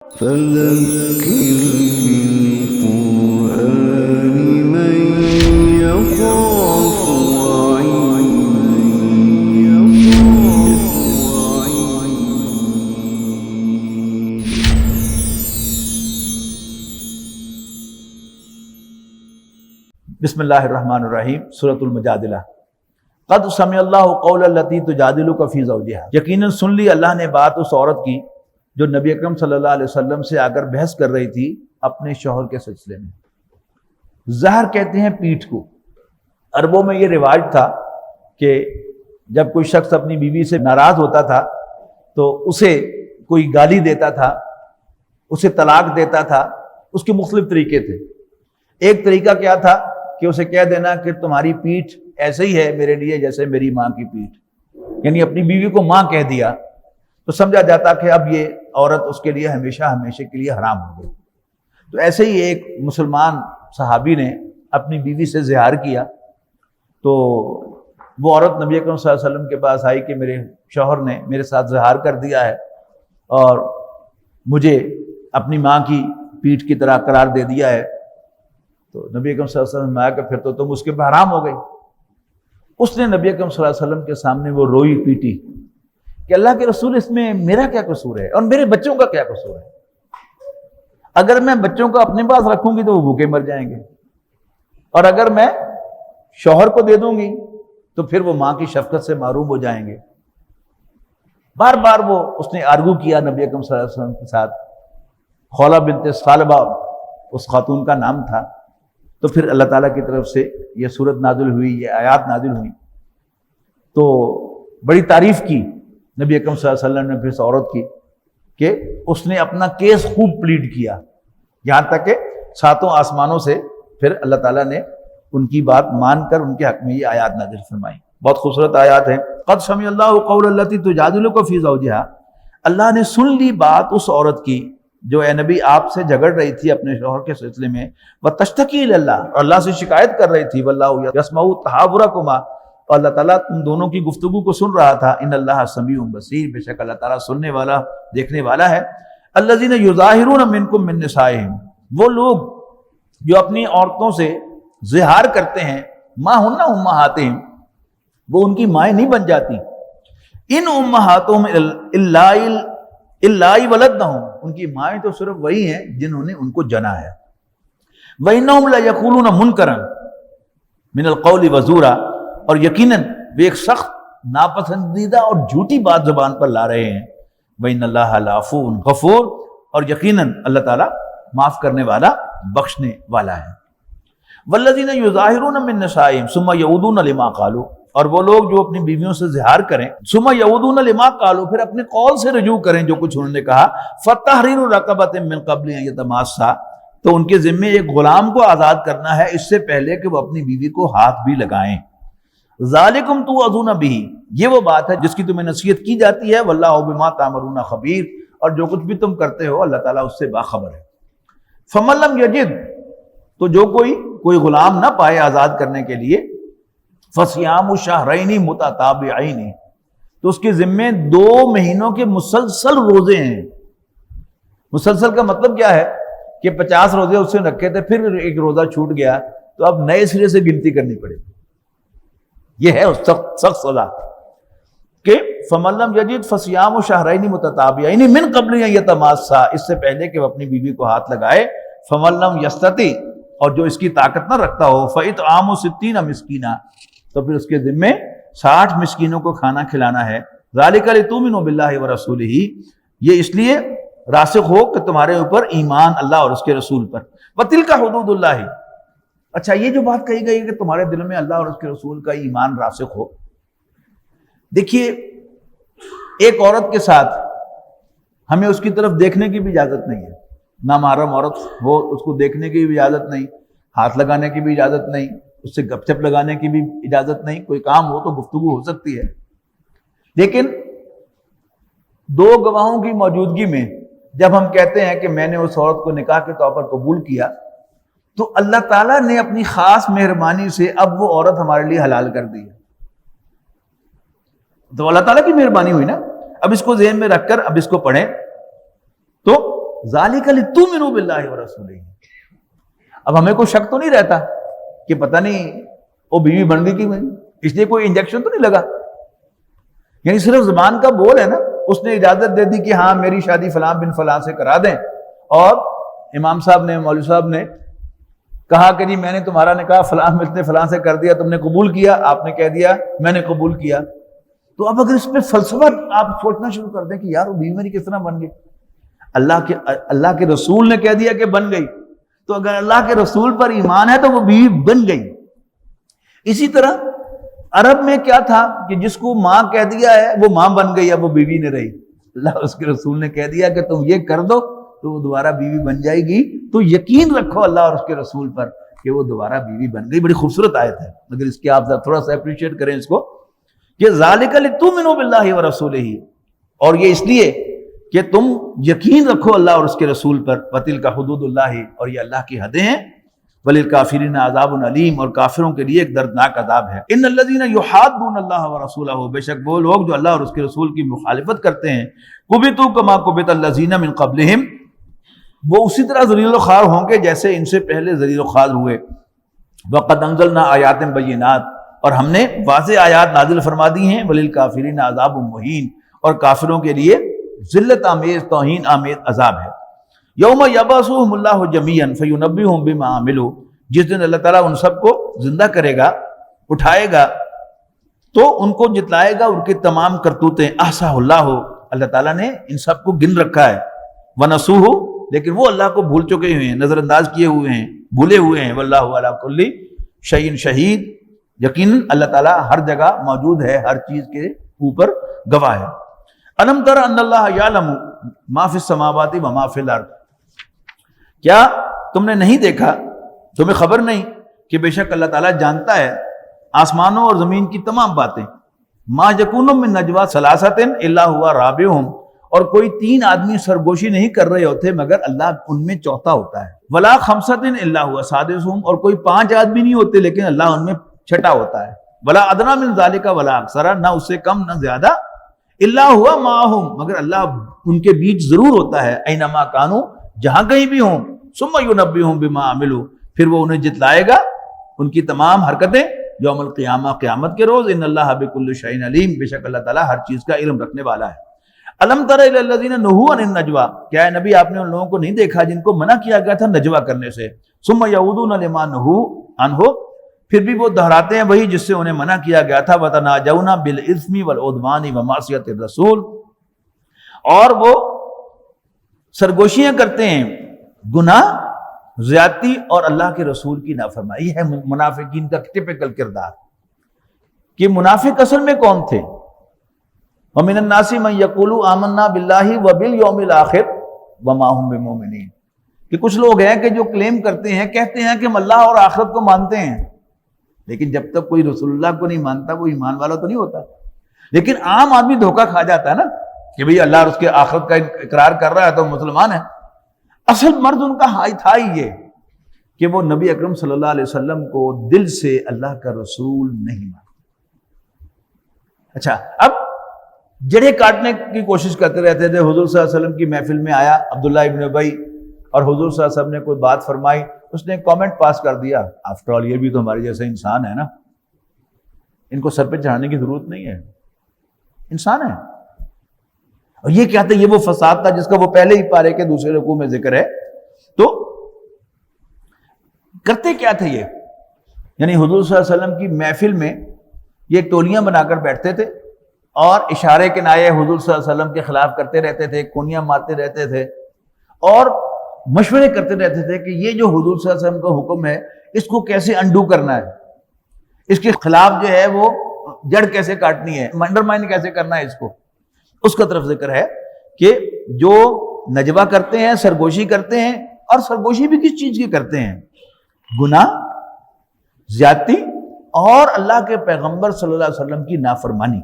فذكر بالقرآن من يخاف بسم اللہ الرحمن الرحیم۔ سورۃ المجادلہ۔ قد سمع اللہ قول التی تجادلک فی زوجہا، یقیناً سن لی اللہ نے بات اس عورت کی جو نبی اکرم صلی اللہ علیہ وسلم سے آ کر بحث کر رہی تھی اپنے شوہر کے سلسلے میں۔ زہر کہتے ہیں پیٹھ کو۔ عربوں میں یہ رواج تھا کہ جب کوئی شخص اپنی بیوی سے ناراض ہوتا تھا تو اسے کوئی گالی دیتا تھا، اسے طلاق دیتا تھا۔ اس کے مختلف طریقے تھے۔ ایک طریقہ کیا تھا کہ اسے کہہ دینا کہ تمہاری پیٹھ ایسے ہی ہے میرے لیے جیسے میری ماں کی پیٹھ، یعنی اپنی بیوی کو ماں کہہ دیا تو سمجھا جاتا کہ اب یہ عورت اس کے لیے ہمیشہ کے لیے حرام ہو گئی۔ تو ایسے ہی ایک مسلمان صحابی نے اپنی بیوی سے زہار کیا تو وہ عورت نبی اکرم صلی اللہ علیہ وسلم کے پاس آئی کہ میرے شوہر نے میرے ساتھ زہار کر دیا ہے اور مجھے اپنی ماں کی پیٹھ کی طرح قرار دے دیا ہے۔ تو نبی اکرم صلی اللہ علیہ وسلم نے آیا کہ پھر تو تم اس کے حرام ہو گئی۔ اس نے نبی اکرم صلی اللہ علیہ وسلم کے سامنے وہ روئی پیٹی کہ اللہ کے رسول اس میں میرا کیا قصور ہے اور میرے بچوں کا کیا قصور ہے؟ اگر میں بچوں کو اپنے پاس رکھوں گی تو وہ بھوکے مر جائیں گے، اور اگر میں شوہر کو دے دوں گی تو پھر وہ ماں کی شفقت سے محروم ہو جائیں گے۔ بار بار وہ اس نے آرگو کیا نبی اکرم صلی اللہ علیہ وسلم کے ساتھ۔ خولہ بنت ثعلبہ اس خاتون کا نام تھا۔ تو پھر اللہ تعالیٰ کی طرف سے یہ صورت نازل ہوئی، یہ آیات نازل ہوئی، تو بڑی تعریف کی نبی اکرم صلی اللہ علیہ وسلم نے پھر اس عورت کی کہ اس نے اپنا کیس خوب پلیڈ کیا، یہاں تک کہ ساتوں آسمانوں سے پھر اللہ تعالیٰ نے ان کی بات مان کر ان کے حق میں یہ آیات نازل فرمائی۔ بہت خوبصورت آیات ہیں۔ قد سمع اللہ قول التی تجادلک فی زوجہا، اللہ نے سن لی بات اس عورت کی جو اے نبی آپ سے جھگڑ رہی تھی اپنے شوہر کے سلسلے میں، وتشتکی الی اللہ، اور اللہ سے شکایت کر رہی تھی، واللہ یسمع تحاورکما، اور اللہ تعالیٰ تم دونوں کی گفتگو کو سن رہا تھا۔ ان اللہ سمیع بصیر، بے شک اللہ تعالیٰ سننے والا دیکھنے والا ہے۔ الذین یظاہرون منکم من نسائہم، وہ لوگ جو اپنی عورتوں سے زہار کرتے ہیں، ما ہن امہاتہم، وہ ان کی مائیں نہیں بن جاتی۔ ان امہاتہم اللہ ولدنہم، ان کی مائیں تو صرف وہی ہیں جنہوں نے ان کو جنا ہے۔ وَإِنَّهُمْ لَيَقُولُونَ مُنْكَرًا مِنَ الْقَوْلِ وَزُورًا، اور یقیناً وہ ایک سخت ناپسندیدہ اور جھوٹی بات زبان پر لا رہے ہیں۔ وَإِنَّ اللَّهَ لَعَفُوٌّ غَفُورٌ، اور یقیناً اللہ تعالیٰ معاف کرنے والا بخشنے والا ہے۔ وَالَّذِينَ يُظَاهِرُونَ مِن نِّسَائِهِمْ ثُمَّ يَعُودُونَ لِمَا قَالُوا، اور وہ لوگ جو اپنی بیویوں سے زہار کریں، ثُمَّ يَعُودُونَ لِمَا قَالُوا، پھر اپنے قول سے رجوع کریں جو کچھ انہوں نے کہا، فَتَحْرِيرُ رَقَبَةٍ مِّن قَبْلِ أَن يَتَمَاسَّا، تو ان کے ذمے ایک غلام کو آزاد کرنا ہے اس سے پہلے کہ وہ اپنی بیوی کو ہاتھ بھی لگائیں۔ ذالکم توعظون بہ، یہ وہ بات ہے جس کی تمہیں نصیحت کی جاتی ہے۔ واللہ بما تعملون خبیر، اور جو کچھ بھی تم کرتے ہو اللہ تعالیٰ اس سے باخبر ہے۔ فمن لم یجد، تو جو کوئی غلام نہ پائے آزاد کرنے کے لیے، فصیام شہرین متتابعین، تو اس کے ذمے 2 مہینوں کے مسلسل روزے ہیں۔ مسلسل کا مطلب کیا ہے کہ 50 روزے اس نے رکھے تھے، پھر ایک روزہ چھوٹ گیا تو اب نئے سرے سے گنتی کرنی پڑے گی۔ یہ ہے سخت سزا کہ فمن لم یجد فصیام شہرین متتابعین من قبل ان یتماسا، اس سے پہلے کہ وہ اپنی بیوی کو ہاتھ لگائے۔ فمن لم یستطع، اور جو اس کی طاقت نہ رکھتا ہو، فاطعام 60 مسکینا، تو پھر اس کے ذمے 60 مسکینوں کو کھانا کھلانا ہے۔ ذالک لتؤمنوا باللہ ورسولہ، یہ اس لیے راسخ ہو کہ تمہارے اوپر ایمان اللہ اور اس کے رسول پر۔ وتلک حدود اللہ، اچھا یہ جو بات کہی گئی ہے کہ تمہارے دل میں اللہ اور اس کے رسول کا ایمان راسخ ہو، دیکھیے ایک عورت کے ساتھ ہمیں اس کی طرف دیکھنے کی بھی اجازت نہیں ہے، نامحرم عورت ہو اس کو دیکھنے کی بھی اجازت نہیں، ہاتھ لگانے کی بھی اجازت نہیں، اس سے گپ شپ لگانے کی بھی اجازت نہیں۔ کوئی کام ہو تو گفتگو ہو سکتی ہے، لیکن 2 گواہوں کی موجودگی میں جب ہم کہتے ہیں کہ میں نے اس عورت کو نکاح کے طور پر قبول کیا، تو اللہ تعالیٰ نے اپنی خاص مہربانی سے اب وہ عورت ہمارے لیے حلال کر دی ہے۔ تو اللہ تعالیٰ کی مہربانی ہوئی نا۔ اب اس کو ذہن میں رکھ کر اب اس کو پڑھیں تو ذالک لتؤمنوا باللہ ورسولہ. اب ہمیں کوئی شک تو نہیں رہتا کہ پتہ نہیں وہ بیوی بن گئی کہ اس لیے کوئی انجیکشن تو نہیں لگا. یعنی صرف زبان کا بول ہے نا, اس نے اجازت دے دی کہ ہاں میری شادی فلاں بن فلاں سے کرا دیں, اور امام صاحب نے, مولوی صاحب نے کہا کہ جی میں نے تمہارا نکاح فلاں بنت فلاں سے کر دیا, تم نے قبول کیا, آپ نے کہہ دیا میں نے قبول کیا. تو اب اگر اس پہ فلسفہ آپ سوچنا شروع کر دیں کہ یار وہ بیوی میری کس طرح بن گئی, اللہ کے رسول نے کہہ دیا کہ بن گئی, تو اگر اللہ کے رسول پر ایمان ہے تو وہ بیوی بن گئی. اسی طرح عرب میں کیا تھا کہ جس کو ماں کہہ دیا ہے وہ ماں بن گئی, اب وہ بیوی نہیں رہی. اللہ اس کے رسول نے کہہ دیا کہ تم یہ کر دو تو وہ دوبارہ بیوی بن جائے گی. تو یقین رکھو اللہ اور اس کے رسول پر کہ وہ دوبارہ بیوی بن گئی. بڑی خوبصورت آیت ہے, مگر اس کی آپ تھوڑا سا اپریشیٹ کریں اس کو کہ ذالک لتؤمنوا باللہ ورسولہ, اور یہ اس لیے کہ تم یقین رکھو اللہ اور اس کے رسول پر. وتلک حدود اللہ, اور یہ اللہ کی حدیں ہیں. وللکافرین عذاب علیم, اور کافروں کے لیے ایک دردناک عذاب ہے. ان الذین یحادون اللہ ورسولہ, بے شک وہ لوگ جو اللہ اور اس کے رسول کی مخالفت کرتے ہیں, کبتوا کما کبت الذین من قبلہم, وہ اسی طرح ذلیل و خوار ہوں گے جیسے ان سے پہلے ذلیل و خوار ہوئے. وقد انزلنا آیات بینات, اور ہم نے واضح آیات نازل فرما دی ہیں. وللکافرین عذاب مہین, اور کافروں کے لیے ذلت آمیز توہین آمیز عذاب ہے. یوم یبعثہم اللہ جمیعا فینبئہم بما عملوا, جس دن اللہ تعالیٰ ان سب کو زندہ کرے گا, اٹھائے گا, تو ان کو جتلائے گا ان کی تمام کرتوتیں. احصاہ اللہ, اللہ تعالیٰ نے ان سب کو گن رکھا ہے. ونسوہ, لیکن وہ اللہ کو بھول چکے ہوئے ہیں, نظر انداز کیے ہوئے ہیں, بھولے ہوئے ہیں. واللہ علی کل شیء شہید, یقیناً اللہ تعالیٰ ہر جگہ موجود ہے, ہر چیز کے اوپر گواہ ہے. الم تر ان اللہ یعلم ما فی السماوات و ما فی الارض, کیا تم نے نہیں دیکھا, تمہیں خبر نہیں کہ بے شک اللہ تعالیٰ جانتا ہے آسمانوں اور زمین کی تمام باتیں. ما یکون من نجوا ثلاثۃ الا هو رابعهم, اور کوئی تین آدمی سرگوشی نہیں کر رہے ہوتے مگر اللہ ان میں چوتھا ہوتا ہے. ولا خمسۃ الا هو سادسهم, اور کوئی پانچ آدمی نہیں ہوتے لیکن اللہ ان میں چھٹا ہوتا ہے. ولا ادنی من ذلک ولا اکثر, نہ اس سے کم نہ زیادہ. الا هو معهم, مگر اللہ ان کے بیچ ضرور ہوتا ہے. اینما کانوا, جہاں کہیں بھی ہوں. ثم ینبئہم بما عملوا, پھر وہ انہیں جتلائے گا ان کی تمام حرکتیں یوم القیامہ, قیامت کے روز. ان اللہ بکل شیء علیم, بے شک اللہ تعالیٰ ہر چیز کا علم رکھنے والا ہے. الم تر الی الذین نہوا عن النجوى, کیا ہے نبی آپ نے ان لوگوں کو نہیں دیکھا جن کو منع کیا گیا تھا نجوا کرنے سے. ثم یعودون لما نہوا عنہ, پھر بھی وہ دہراتے ہیں وہی جس سے انہیں منع کیا گیا تھا. وتناجون بالاثم والعدوان ومعصیۃ الرسول, اور وہ سرگوشیاں کرتے ہیں گناہ, زیادتی اور اللہ کے رسول کی نافرمانی. یہ ہے منافقین کا ٹپیکل کردار. کہ منافق اصل میں کون تھے؟ وَمِنَ النَّاسِ مَن يَقُولُ آمَنَّا بِاللَّهِ وَبِالْيَوْمِ الْآخِرِ وَمَا هُم بِمُؤْمِنِينَ, کہ کچھ لوگ ہیں کہ جو کلیم کرتے ہیں, کہتے ہیں کہ ہم اللہ اور آخرت کو مانتے ہیں, لیکن جب تک کوئی رسول اللہ کو نہیں مانتا وہ ایمان والا تو نہیں ہوتا. لیکن عام آدمی دھوکہ کھا جاتا ہے نا کہ بھئی اللہ اور اس کے آخرت کا اقرار کر رہا ہے تو مسلمان ہے. اصل مرض ان کا تھا ہی یہ کہ وہ نبی اکرم صلی اللہ علیہ وسلم کو دل سے اللہ کا رسول نہیں مانتے. اچھا, اب جڑے کاٹنے کی کوشش کرتے رہتے تھے. حضور صلی اللہ علیہ وسلم کی محفل میں آیا عبداللہ ابن ابی, اور حضور صلی اللہ علیہ وسلم نے کوئی بات فرمائی, اس نے کامنٹ پاس کر دیا. آفٹر آل یہ بھی تو ہمارے جیسے انسان ہے نا, ان کو سر پہ چڑھانے کی ضرورت نہیں ہے, انسان ہے. اور یہ کیا تھا, یہ وہ فساد تھا جس کا وہ پہلے ہی پارے کے دوسرے رکوع میں ذکر ہے. تو کرتے کیا تھے یہ, یعنی حضور صلی اللہ علیہ وسلم کی محفل میں یہ ٹولیاں بنا کر بیٹھتے تھے اور اشارے کے نائے حضور صلی اللہ علیہ وسلم کے خلاف کرتے رہتے تھے, کونیاں مارتے رہتے تھے اور مشورے کرتے رہتے تھے کہ یہ جو حضور صلی اللہ علیہ وسلم کا حکم ہے اس کو کیسے انڈو کرنا ہے, اس کے خلاف جو ہے وہ جڑ کیسے کاٹنی ہے, انڈرمائن کیسے کرنا ہے اس کو. اس کا طرف ذکر ہے کہ جو نجوہ کرتے ہیں, سرگوشی کرتے ہیں, اور سرگوشی بھی کس چیز کی کرتے ہیں؟ گناہ, زیادتی اور اللہ کے پیغمبر صلی اللہ علیہ وسلم کی نافرمانی.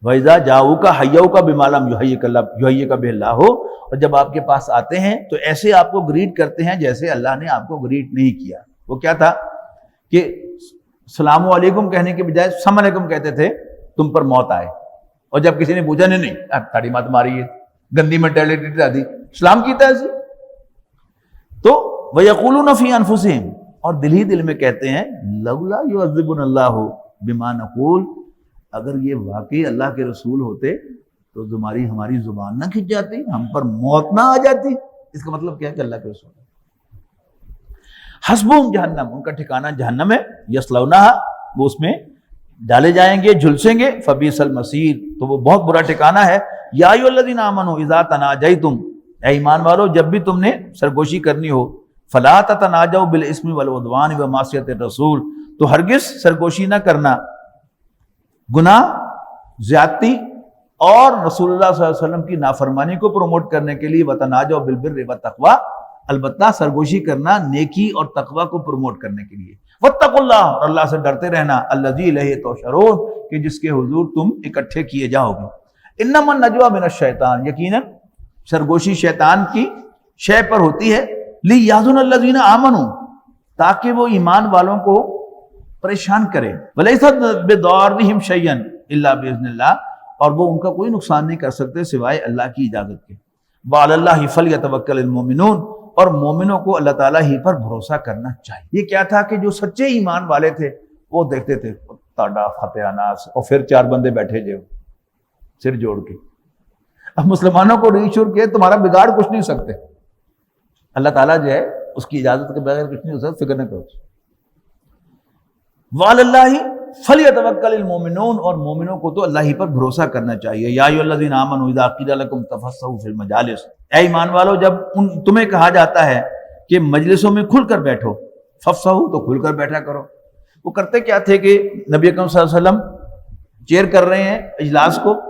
وَإِذَا جَاءُوكَ حَيَّوْكَ بِمَا لَمْ يُحَيِّكَ بِهِ اللَّهُ, اور جب آپ کے پاس آتے ہیں تو ایسے آپ کو گریٹ کرتے ہیں جیسے اللہ نے آپ کو گریٹ نہیں کیا. وہ کیا تھا کہ السلام علیکم کہنے کے بجائے السلام علیکم کہتے تھے تم پر موت آئے. اور جب کسی نے پوچھا نہیں تاڑی مات ماری ہے, گندی مینٹیلٹی تھی, اسلام کی تہذیب. تو وَيَقُولُونَ فِي أَنفُسِهِمْ، اور دل ہی دل میں کہتے ہیں لولا يُعَذِّبُنَا اللَّهُ بِمَا نَقُولُ، اگر یہ واقعی اللہ کے رسول ہوتے تو ہماری زبان نہ کھنچ جاتی، ہم پر موت نہ آ جاتی. اس کا مطلب کیا ہے کہ اللہ کے رسول حسبهم جہنم، ان کا ٹھکانہ جہنم ہے، یصلونها، وہ اس میں ڈالے جائیں گے، جھلسیں گے، فبئس المصیر، تو وہ بہت برا ٹھکانہ ہے. یا ایھا الذین آمنوا اذا تناجیتم، اے ایمان والو جب بھی تم نے سرگوشی کرنی ہو، فلا تتناجوا بالاسم والعدوان ومعصیۃ الرسول، تو ہرگز سرگوشی نہ کرنا گناہ، زیادتی اور رسول اللہ صلی اللہ علیہ وسلم کی نافرمانی کو پروموٹ کرنے کے لیے. وتناجوا بالبر والتقوی، البتہ سرگوشی کرنا نیکی اور تقوی کو پروموٹ کرنے کے لیے. واتقوا اللہ، اور اللہ سے ڈرتے رہنا، الذی الیہ تحشرون، کہ جس کے حضور تم اکٹھے کیے جاؤ گے. انما النجوى من الشیطان، یقیناً سرگوشی شیطان کی شے پر ہوتی ہے. لیحزن الذین آمنوا، تاکہ وہ ایمان والوں کو پریشان کرے. ولیست بضارہم شیئا الا باذن اللہ، اور وہ ان کا کوئی نقصان نہیں کر سکتے سوائے اللہ کی اجازت کے. وعلی اللہ فلیتوکل المؤمنون، اور مومنوں کو اللہ تعالیٰ ہی پر بھروسہ کرنا چاہیے. یہ کیا تھا کہ جو سچے ایمان والے تھے وہ دیکھتے تھے تاڈا فتح ناس، اور پھر 4 بندے بیٹھے جو سر جوڑ کے. اب مسلمانوں کو ریشور کے تمہارا بگاڑ کچھ نہیں سکتے، اللہ تعالیٰ جو ہے اس کی اجازت کے بغیر کچھ نہیں ہو سکتا، فکر نہ کرو. وعلی اللہ فلیتوکل المؤمنون، اور مومنوں کو تو اللہ ہی پر بھروسہ کرنا چاہیے. یا ایھا الذین آمنوا اذا قیل لکم تفسحوا فی المجالس، اے ایمان والو جب تمہیں کہا جاتا ہے کہ مجلسوں میں کھل کر بیٹھو، ففسحوا، تو کھل کر بیٹھا کرو. وہ کرتے کیا تھے کہ نبی اکرم صلی اللہ علیہ وسلم چیئر کر رہے ہیں اجلاس کو،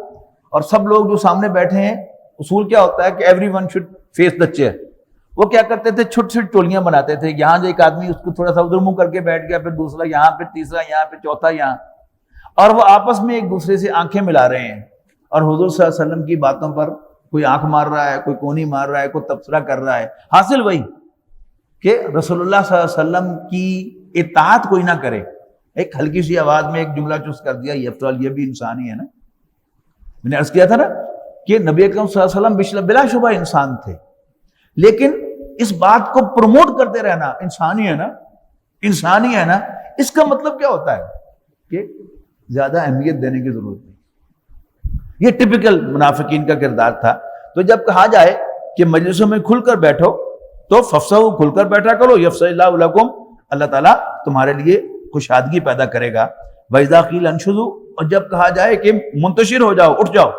اور سب لوگ جو سامنے بیٹھے ہیں، اصول کیا ہوتا ہے کہ everyone should face the chair. وہ کیا کرتے تھے، چھوٹی چھوٹی ٹولیاں بناتے تھے. یہاں جو ایک آدمی اس کو تھوڑا سا ادھر منہ کر کے بیٹھ گیا، پھر دوسرا یہاں، پھر تیسرا یہاں، پھر چوتھا یہاں، اور وہ آپس میں ایک دوسرے سے آنکھیں ملا رہے ہیں، اور حضور صلی اللہ علیہ وسلم کی باتوں پر کوئی آنکھ مار رہا ہے، کوئی کونی مار رہا ہے، کوئی تبصرہ کر رہا ہے. حاصل وہی کہ رسول اللہ صلی اللہ علیہ وسلم کی اطاعت کوئی نہ کرے. ایک ہلکی سی آواز میں ایک جملہ چوس کر دیا، یہ بھی انسان ہی ہے نا. میں نے عرض کیا تھا نا کہ نبی اکرم صلی اللہ علیہ وسلم بلا شبہ انسان تھے، لیکن اس بات کو پروموٹ کرتے رہنا، انسانی ہے نا، انسانی ہے نا، اس کا مطلب کیا ہوتا ہے کہ زیادہ اہمیت دینے کی ضرورت نہیں. یہ ٹپیکل منافقین کا کردار تھا. تو جب کہا جائے کہ مجلسوں میں کھل کر بیٹھو تو ففسحوا، کھل کر بیٹھا کرو، یفسح اللہ لکم، اللہ تعالیٰ تمہارے لیے خوشادگی پیدا کرے گا. وَإِذَا قِيلَ انشُزُوا، اور جب کہا جائے کہ منتشر ہو جاؤ، اٹھ جاؤ،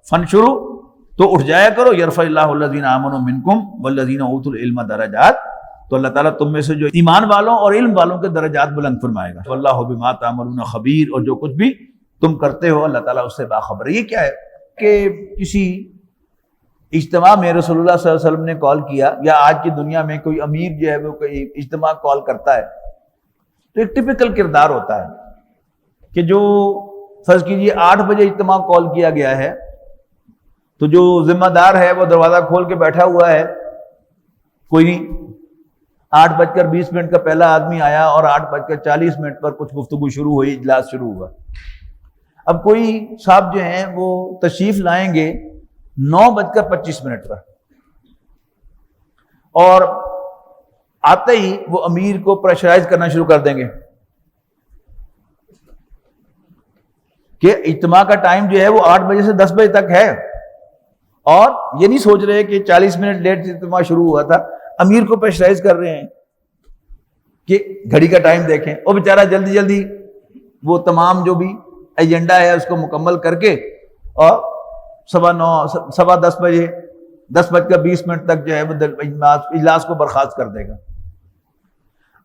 فنشروا، تو اٹھ جایا کرو. یرفع اللہ الذین آمنوا منکم والذین اوتوا العلم درجات، تو اللہ تعالیٰ تم میں سے جو ایمان والوں اور علم والوں کے درجات بلند فرمائے گا. واللہ بما تعملون خبیر، اور جو کچھ بھی تم کرتے ہو اللہ تعالیٰ اس سے باخبر ہے. یہ کیا ہے کہ کسی اجتماع میں رسول اللہ صلی اللہ علیہ وسلم نے کال کیا، یا آج کی دنیا میں کوئی امیر جو ہے وہ کوئی اجتماع کال کرتا ہے، تو ایک ٹپیکل کردار ہوتا ہے کہ جو فرض کیجیے 8 بجے اجتماع کال کیا گیا ہے، تو جو ذمہ دار ہے وہ دروازہ کھول کے بیٹھا ہوا ہے، کوئی نہیں. 8:20 کا پہلا آدمی آیا اور 8:40 پر کچھ گفتگو شروع ہوئی، اجلاس شروع ہوا. اب کوئی صاحب جو ہیں وہ تشریف لائیں گے 9:25 پر، اور آتے ہی وہ امیر کو پریشرائز کرنا شروع کر دیں گے کہ اجتماع کا ٹائم جو ہے وہ 8 بجے سے 10 بجے تک ہے، اور یہ نہیں سوچ رہے کہ 40 منٹ لیٹ اجتماع شروع ہوا تھا. امیر کو پریشرائز کر رہے ہیں کہ گھڑی کا ٹائم دیکھیں. وہ بیچارہ جلدی جلدی وہ تمام جو بھی ایجنڈا ہے اس کو مکمل کر کے، اور 9:15 بجے 10:20 تک جو ہے وہ اجلاس کو برخاست کر دے گا.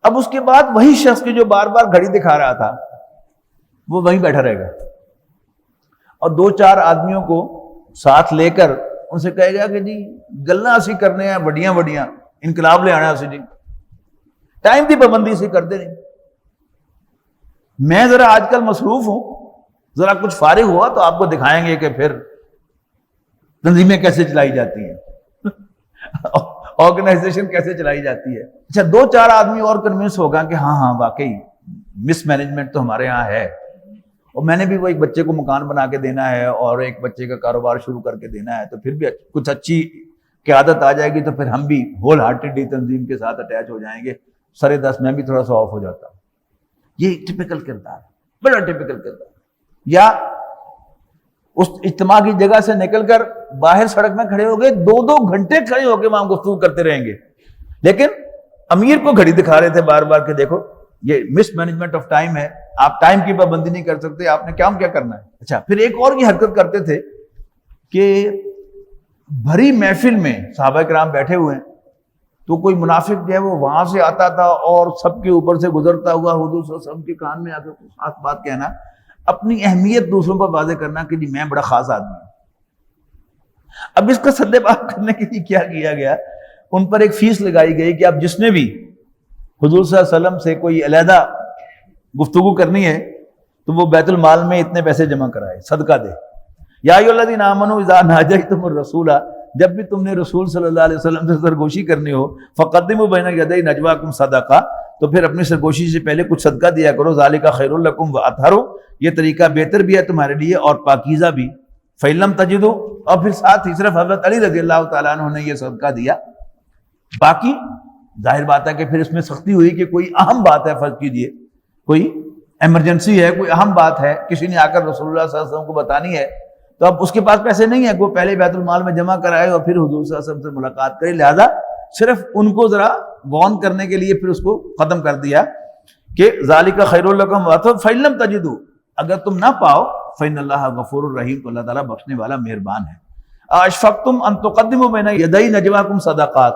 اب اس کے بعد وہی شخص جو بار بار گھڑی دکھا رہا تھا وہ وہیں بیٹھا رہے گا، اور 2-4 آدمیوں کو ساتھ لے کر ان سے کہے گا کہ جی گلاں اسی کرنے ہیں وڈیاں وڈیاں، انقلاب لے آنا اسی، جی ٹائم کی پابندی اسی کرتے نہیں. میں ذرا آج کل مصروف ہوں، ذرا کچھ فارغ ہوا تو آپ کو دکھائیں گے کہ پھر تنظیمیں کیسے چلائی جاتی ہیں، آرگنائزیشن کیسے چلائی جاتی ہے. اچھا 2-4 آدمی اور کنونس ہوگا کہ ہاں واقعی مس مینجمنٹ تو ہمارے ہاں ہے، اور میں نے بھی وہ ایک بچے کو مکان بنا کے دینا ہے اور ایک بچے کا کاروبار شروع کر کے دینا ہے، تو پھر بھی کچھ اچھی قیادت آ جائے گی تو پھر ہم بھی ہول ہارٹیڈلی تنظیم کے ساتھ اٹیچ ہو جائیں گے، سرے دست میں بھی تھوڑا سا آف ہو جاتا ہوں۔ یہ ٹپیکل کردار ہے، بڑا ٹپیکل کردار۔ یا اس اجتماع کی جگہ سے نکل کر باہر سڑک میں کھڑے ہو گئے، 2 گھنٹے کھڑے ہو کے وہاں گفتگو کرتے رہیں گے، لیکن امیر کو گھڑی دکھا رہے تھے بار بار کہ دیکھو یہ مس مینجمنٹ آف ٹائم ہے، آپ ٹائم کی پابندی نہیں کر سکتے، آپ نے کیا کرنا ہے۔ اچھا، پھر ایک اور کی حرکت کرتے تھے کہ بھری محفل میں صحابہ کرام بیٹھے ہوئے ہیں تو کوئی منافق جو ہے وہ وہاں سے آتا تھا اور سب کے اوپر سے گزرتا ہوا حضور صلی اللہ علیہ وسلم کے کان میں آ کے خاص بات کہنا، اپنی اہمیت دوسروں پر واضح کرنا کہ جی میں بڑا خاص آدمی ہوں۔ اب اس کا سدے باب کرنے کے لیے کیا کیا گیا، ان پر ایک فیس لگائی گئی کہ اب جس نے بھی حضور صلی اللہ علیہ وسلم سے کوئی علیحدہ گفتگو کرنی ہے تو وہ بیت المال میں اتنے پیسے جمع کرائے، صدقہ دے۔ یا ایھا الذین آمنوا اذا ناجیتم الرسول، جب بھی تم نے رسول صلی اللہ علیہ وسلم سے سرگوشی کرنی ہو، فقدموا بین یدی نجواکم صدقہ، تو پھر اپنی سرگوشی سے پہلے کچھ صدقہ دیا کرو، ذالک خیر لکم واطہر، یہ طریقہ بہتر بھی ہے تمہارے لیے اور پاکیزہ بھی۔ فإن لم تجدوا، اور پھر ساتھ ہی صرف حضرت علی رضی اللہ تعالیٰ عنہ نے یہ صدقہ دیا۔ باقی ظاہر بات ہے کہ پھر اس میں سختی ہوئی کہ کوئی اہم بات ہے، فرض کیجئے کوئی ایمرجنسی ہے، کوئی اہم بات ہے، کسی نے آ کر رسول اللہ صلی اللہ علیہ وسلم کو بتانی ہے، تو اب اس کے پاس پیسے نہیں ہیں کہ وہ پہلے بیت المال میں جمع کرائے اور پھر حضور صلی اللہ علیہ وسلم سے ملاقات کرے، لہذا صرف ان کو ذرا وارن کرنے کے لیے پھر اس کو ختم کر دیا کہ ذالک خیر لکم واطہر فإن لم تجدوا، اگر تم نہ پاؤ فإن اللہ غفور الرحیم، تو اللہ تعالیٰ بخشنے والا مہربان ہے۔ اشفقتم ان تقدموا بین یدی نجواکم صدقات،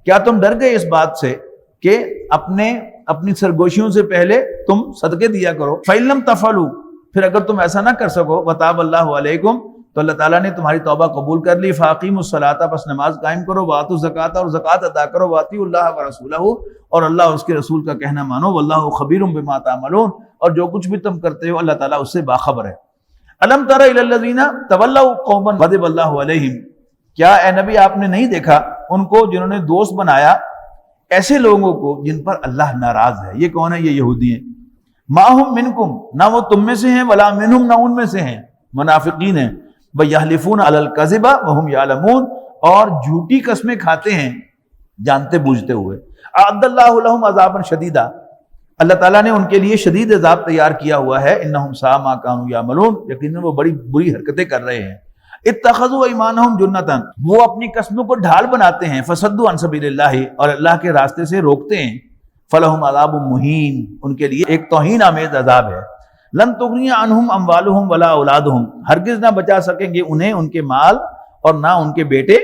کیا تم ڈر گئے اس بات سے کہ اپنی سرگوشیوں سے پہلے تم صدقے دیا کرو؟ فإن لم تفعلوا، پھر اگر تم ایسا نہ کر سکو، وتاب اللہ علیکم، تو اللہ تعالیٰ نے تمہاری توبہ قبول کر لی، فاقیموا الصلاۃ، بس نماز قائم کرو، وآتوا الزکوٰۃ، اور زکوٰۃ ادا کرو، واطیعوا اللہ ورسولہ، اور اللہ اور اس کے رسول کا کہنا مانو، واللہ خبیر بما تعملون، اور جو کچھ بھی تم کرتے ہو اللہ تعالیٰ اس سے باخبر ہے۔ الم تر الی الذین تولوا قوما غضب اللہ علیہم، کیا اے نبی آپ نے نہیں دیکھا ان کو جنہوں نے دوست بنایا ایسے لوگوں کو جن پر اللہ ناراض ہے؟ یہ کون ہے؟ یہ یہودی ہیں۔ ما ہم منکم، نہ وہ تم میں سے ہیں، ولا منہم، نہ ان میں سے ہیں، منافقین ہیں۔ ویحلفون علی الکذب وہم یعلمون، اور جھوٹی قسمیں کھاتے ہیں جانتے بوجھتے ہوئے۔ اعد اللہ لہم عذابا شدیدا، اللہ تعالیٰ نے ان کے لیے شدید عذاب تیار کیا ہوا ہے۔ انہم ساء ما کانوا یعملون، یقیناً وہ بڑی بری حرکتیں کر رہے ہیں۔ اتخذوا ایمانہم جنۃ، وہ اپنی قسموں کو ڈھال بناتے ہیں، فصدوا عن سبیل اللہ، اور اللہ کے راستے سے روکتے ہیں۔ فلہم عذاب مہین، ان کے لیے ایک توہین آمیز عذاب ہے۔ لن تغنی عنہم اموالہم ولا اولادہم، ہرگز نہ بچا سکیں گے انہیں ان کے مال اور نہ ان کے بیٹے،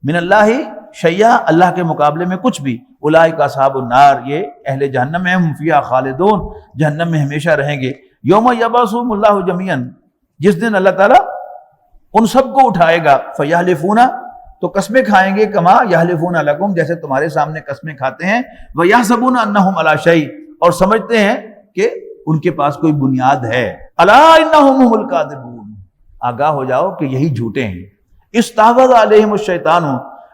من اللہ شیئا، اللہ کے مقابلے میں کچھ بھی۔ اولئک اصحاب النار، یہ اہل جہنم ہیں، ہم فیہا خالدون، جہنم میں ہمیشہ رہیں گے۔ یوم یبعثہم اللہ جمیعا، جس دن اللہ تعالیٰ ان سب کو اٹھائے گا، فیحلفون، تو قسمیں کھائیں گے، کما یحلفون لکم، جیسے تمہارے سامنے قسمیں کھاتے ہیں، ویحسبون انہم علی شیء، اور سمجھتے ہیں کہ ان کے پاس کوئی بنیاد ہے۔ الا انہم هم الکاذبون، آگاہ ہو جاؤ کہ یہی جھوٹے ہیں۔ استحوذ علیہم الشیطان،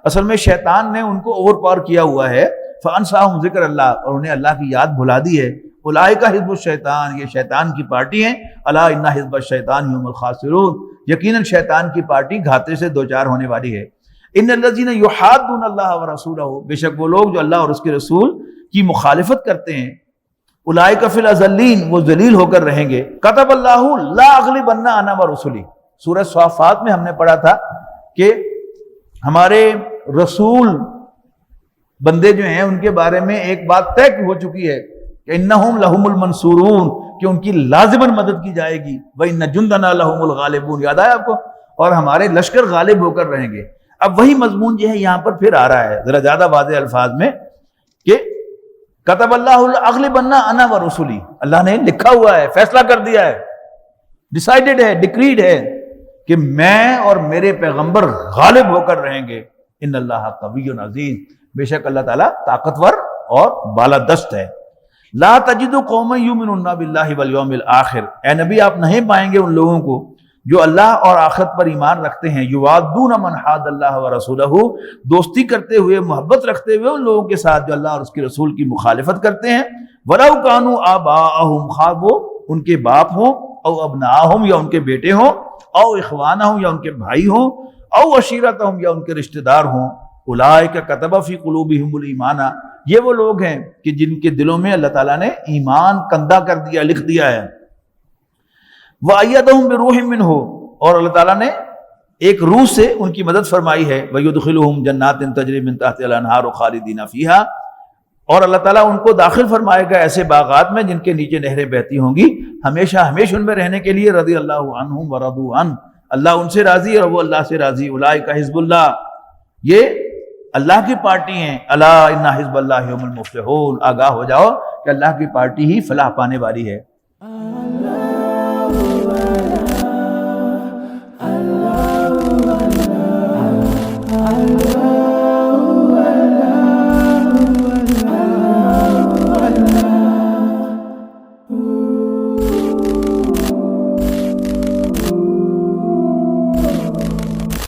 اصل میں شیطان نے ان کو اوور پاور کیا ہوا ہے۔ فانساہم ذکر اللہ، اور انہیں اللہ کی یاد بھلا دی ہے۔ اولئک حزب الشیطان، یہ شیطان کی پارٹی ہیں۔ الا ان حزب الشیطان هم الخاسرون، یقیناً شیطان کی پارٹی گھاتے سے دوچار ہونے والی ہے۔ ان الذین یحادون اللہ ورسولہ، بے شک وہ لوگ جو اللہ اور اس کے رسول کی مخالفت کرتے ہیں، اولئک فی الاذلین، وہ ذلیل ہو کر رہیں گے۔ کتب اللہ لا اغلبن انا ورسلی، سورہ صافات میں ہم نے پڑھا تھا کہ ہمارے رسول بندے جو ہیں ان کے بارے میں ایک بات طے ہو چکی ہے کہ انہم لہم المنصورون، کہ ان کی لازماً مدد کی جائے گی۔ وَإِنَّ جُنْدَنَا لَهُمُ الْغَالِبُونَ، یاد آیا آپ کو؟ اور ہمارے لشکر غالب ہو کر رہیں گے۔ اب وہی مضمون جو ہے یہاں پر پھر آ رہا ہے ذرا زیادہ واضح الفاظ میں کہ کتب اللہ لأغلبن انا ورسلی، اللہ نے لکھا ہوا ہے، فیصلہ کر دیا ہے، ڈیسائیڈڈ ہے، ڈکریڈ ہے کہ میں اور میرے پیغمبر غالب ہو کر رہیں گے۔ ان اللہ قوی عزیز، بے شک اللہ تعالیٰ طاقتور اور بالادست ہے۔ لا تجد قوما یؤمنون باللہ والیوم الآخر، اے نبی آپ نہیں پائیں گے ان لوگوں کو جو اللہ اور آخرت پر ایمان رکھتے ہیں، یوادون من حاد اللہ ورسولہ، دوستی کرتے ہوئے، محبت رکھتے ہوئے ان لوگوں کے ساتھ جو اللہ اور اس کے رسول کی مخالفت کرتے ہیں۔ ولو کانوا آباءہم، خواہ وہ ان کے باپ ہوں، او ابناءہم، یا ان کے بیٹے ہوں، او اخوانہم، یا ان کے بھائی ہوں، او عشیرتہم یا ان کے رشتہ دار ہوں، اولئک کتب فی قلوبہم الایمان، یہ وہ لوگ ہیں کہ جن کے دلوں میں اللہ تعالیٰ نے ایمان کندہ کر دیا، لکھ دیا ہے۔ وَأَيَّدَهُم بِرُوحٍ مِّنْهُ، اور اللہ تعالیٰ نے ایک روح سے ان کی مدد فرمائی ہے۔ وَيُدْخِلُهُمْ جَنَّاتٍ تَجْرِي مِن تَحْتِهَا الْأَنْهَارُ خَالِدِينَ فِيهَا، اور اللہ تعالیٰ ان کو داخل فرمائے گا ایسے باغات میں جن کے نیچے نہریں بہتی ہوں گی، ہمیشہ ہمیشہ ان میں رہنے کے لیے۔ رضی اللہ عنہم ورضوا عنہ، اللہ ان سے راضی اور وہ اللہ سے راضی۔ اولئک حزب اللہ، یہ اللہ کی پارٹی ہیں۔ الا ان حزب اللہ هم المفلحون، آگاہ ہو جاؤ کہ اللہ کی پارٹی ہی فلاح پانے والی ہے۔